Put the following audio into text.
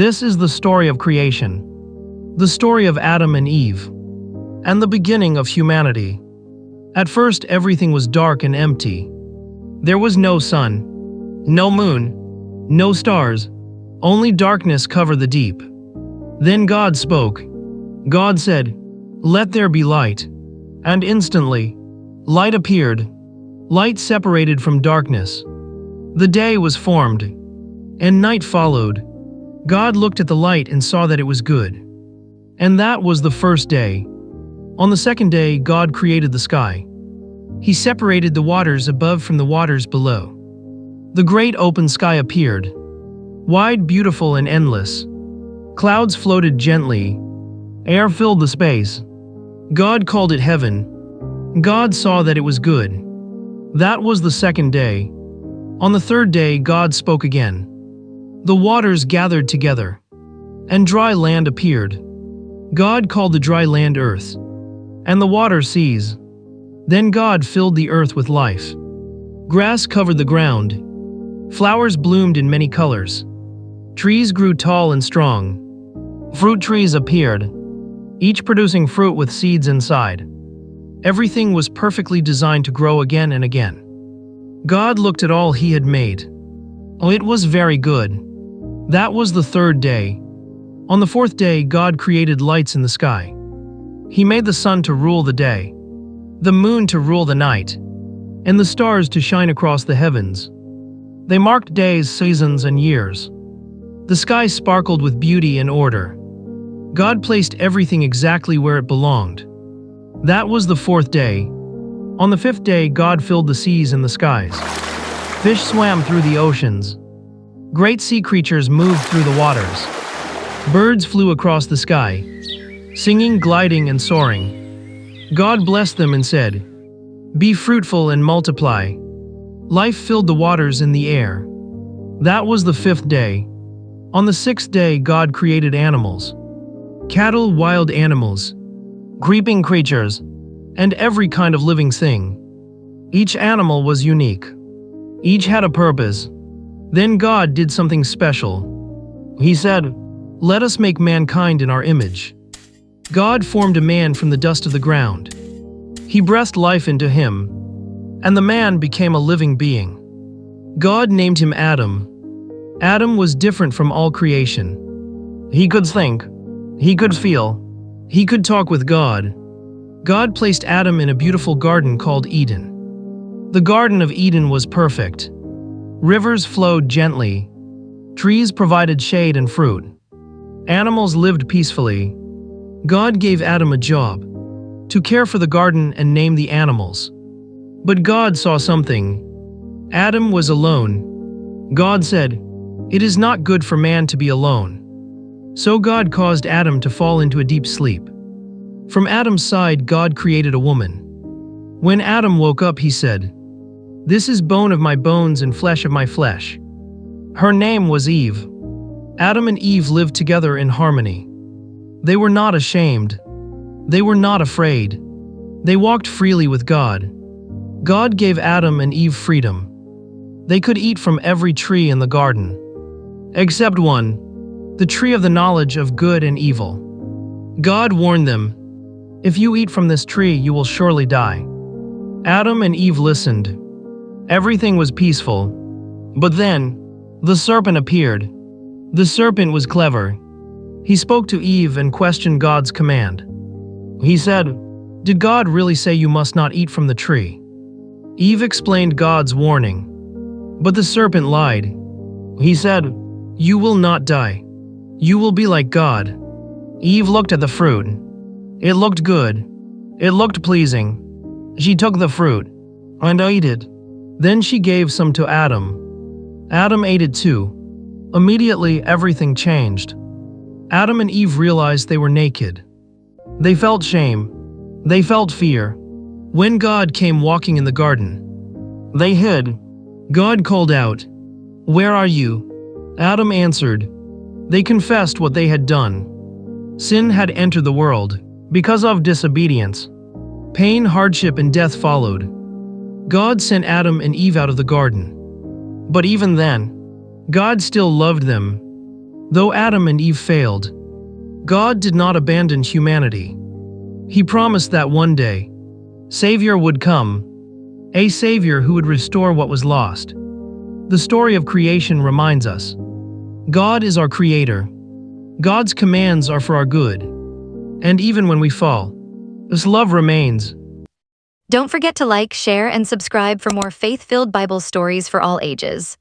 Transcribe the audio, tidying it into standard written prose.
This is the story of creation, the story of Adam and Eve, and the beginning of humanity. At first, everything was dark and empty. There was no sun, no moon, no stars, only darkness covered the deep. Then God spoke. God said, "Let there be light." And instantly, light appeared. Light separated from darkness. The day was formed, and night followed. God looked at the light and saw that it was good. And that was the first day. On the second day, God created the sky. He separated the waters above from the waters below. The great open sky appeared, wide, beautiful, and endless. Clouds floated gently. Air filled the space. God called it heaven. God saw that it was good. That was the second day. On the third day, God spoke again. The waters gathered together, and dry land appeared. God called the dry land earth, and the water seas. Then God filled the earth with life. Grass covered the ground. Flowers bloomed in many colors. Trees grew tall and strong. Fruit trees appeared, each producing fruit with seeds inside. Everything was perfectly designed to grow again and again. God looked at all He had made. Oh, it was very good. That was the third day. On the fourth day, God created lights in the sky. He made the sun to rule the day, the moon to rule the night, and the stars to shine across the heavens. They marked days, seasons, and years. The sky sparkled with beauty and order. God placed everything exactly where it belonged. That was the fourth day. On the fifth day, God filled the seas and the skies. Fish swam through the oceans. Great sea creatures moved through the waters. Birds flew across the sky, singing, gliding, and soaring. God blessed them and said, "Be fruitful and multiply." Life filled the waters in the air. That was the fifth day. On the sixth day, God created animals, cattle, wild animals, creeping creatures, and every kind of living thing. Each animal was unique. Each had a purpose. Then God did something special. He said, "Let us make mankind in our image." God formed a man from the dust of the ground. He breathed life into him, and the man became a living being. God named him Adam. Adam was different from all creation. He could think, he could feel, he could talk with God. God placed Adam in a beautiful garden called Eden. The Garden of Eden was perfect. Rivers flowed gently. Trees provided shade and fruit. Animals lived peacefully. God gave Adam a job, to care for the garden and name the animals. But God saw something. Adam was alone. God said, "It is not good for man to be alone." So God caused Adam to fall into a deep sleep. From Adam's side, God created a woman. When Adam woke up, he said, "This is bone of my bones and flesh of my flesh." Her name was Eve. Adam and Eve lived together in harmony. They were not ashamed. They were not afraid. They walked freely with God. God gave Adam and Eve freedom. They could eat from every tree in the garden, except one, the tree of the knowledge of good and evil. God warned them, "If you eat from this tree, you will surely die." Adam and Eve listened. Everything was peaceful. But then, the serpent appeared. The serpent was clever. He spoke to Eve and questioned God's command. He said, "Did God really say you must not eat from the tree?" Eve explained God's warning. But the serpent lied. He said, "You will not die. You will be like God." Eve looked at the fruit. It looked good. It looked pleasing. She took the fruit and ate it. Then she gave some to Adam. Adam ate it too. Immediately, everything changed. Adam and Eve realized they were naked. They felt shame. They felt fear. When God came walking in the garden, they hid. God called out, "Where are you?" Adam answered. They confessed what they had done. Sin had entered the world because of disobedience. Pain, hardship, and death followed. God sent Adam and Eve out of the garden. But even then, God still loved them. Though Adam and Eve failed, God did not abandon humanity. He promised that one day, Savior would come, a Savior who would restore what was lost. The story of creation reminds us, God is our Creator. God's commands are for our good. And even when we fall, His love remains. Don't forget to like, share, and subscribe for more faith-filled Bible stories for all ages.